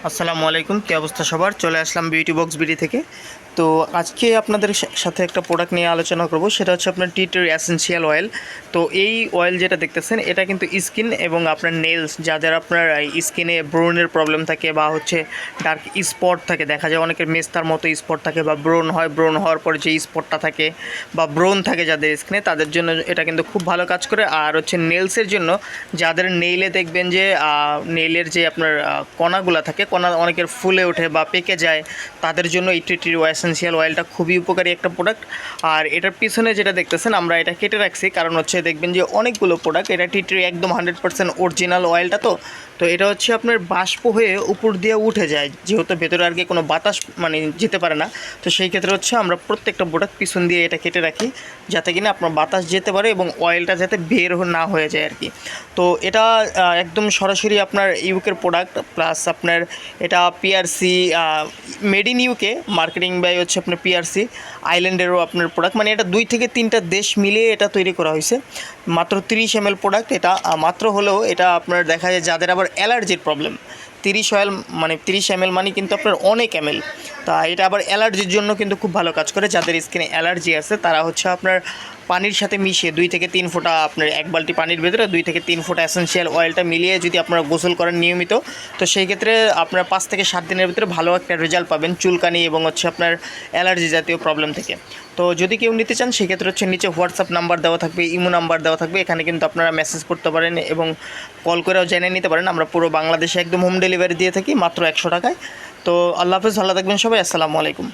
আসসালামু আলাইকুম, কী অবস্থা সবার? চলে আসলাম বিউটি বক্স বিডি থেকে। তো আজকে আপনাদের সাথে একটা প্রোডাক্ট নিয়ে আলোচনা করব, সেটা হচ্ছে আপনার টি ট্রি এসেনশিয়াল অয়েল। তো এই অয়েল যেটা দেখতেছেন, এটা কিন্তু স্কিন এবং আপনার নেলস, যাদের আপনার স্কিনে ব্রোনের প্রবলেম থাকে বা হচ্ছে ডার্ক স্পট থাকে, দেখা যায় অনেকের মেস্তার মতো স্পট থাকে বা ব্রোন হয়, ব্রোন হওয়ার পরে যে স্পটটা থাকে বা ব্রোন থাকে যাদের স্কিনে, তাদের জন্য এটা কিন্তু খুব ভালো কাজ করে। আর হচ্ছে নেলসের জন্য, যাদের নেইলে দেখবেন যে নেইলের যে আপনার কণাগুলো থাকে, কণা অনেকের ফুলে ওঠে বা পেকে যায়, তাদের জন্য এই টি ট্রি এসেনশিয়াল অয়েলটা খুবই উপকারী একটা প্রোডাক্ট। আর এটার পিছনে যেটা দেখতেছেন, আমরা এটা কেটে রাখছি, কারণ হচ্ছে দেখবেন যে অনেকগুলো প্রোডাক্ট, এটা টি ট্রি একদম 100% অরিজিনাল অয়েলটা। তো এটা হচ্ছে আপনার বাষ্প হয়ে উপর দিয়ে উঠে যায়, যেহেতু ভেতরে আর কি কোনো বাতাস যেতে পারে না। তো সেই ক্ষেত্রে হচ্ছে আমরা প্রত্যেকটা প্রোডাক্ট পিছন দিয়ে এটা কেটে রাখি, যাতে কিনা আপনার বাতাস যেতে পারে এবং অয়েলটা যাতে বের না হয়ে যায় আর কি। তো এটা একদম সরাসরি আপনার ইউকের প্রোডাক্ট, প্লাস আপনার এটা PRC made in UK, marketing by হচ্ছে আপনার পিআরসি আইল্যান্ডেরও আপনার প্রোডাক্ট, এটা 2 থেকে 3টা দেশ মিলিয়ে এটা তৈরি করা হয়েছে। মাত্র 30 ml প্রোডাক্ট এটা, মাত্র হলেও এটা আপনার দেখা যায় যাদের আবার অ্যালার্জির প্রবলেম, 30 অয়েল 30 ml কিন্তু আপনার অনেক ml। তা এটা আবার অ্যালার্জির জন্য কিন্তু খুব ভালো কাজ করে। যাদের স্কিনে অ্যালার্জি আছে তারা হচ্ছে আপনার পানির সাথে মিশিয়ে 2 থেকে 3 ফোঁটা, আপনার 1 বালতি পানির ভেতরে 2 থেকে 3 ফোঁটা এসেনশিয়াল অয়েলটা মিলিয়ে যদি আপনারা গোসল করেন নিয়মিত, তো সেই ক্ষেত্রে আপনার 5 থেকে 7 দিনের ভিতরে ভালো একটা রেজাল্ট পাবেন চুলকানি এবং হচ্ছে আপনার অ্যালার্জি জাতীয় প্রবলেম থেকে। তো যদি কেউ নিতে চান সেক্ষেত্রে হচ্ছে নিচে হোয়াটসঅ্যাপ নাম্বার দেওয়া থাকবে, ইমো নাম্বার দেওয়া থাকবে, এখানে কিন্তু আপনারা মেসেজ করতে পারেন এবং কল করেও জেনে নিতে পারেন। আমরা পুরো বাংলাদেশে একদম হোম ডেলিভারি দিয়ে থাকি মাত্র 100 টাকায়। তো আল্লাহ হাফেজ, ভালো থাকবেন সবাই, আসসালামু আলাইকুম।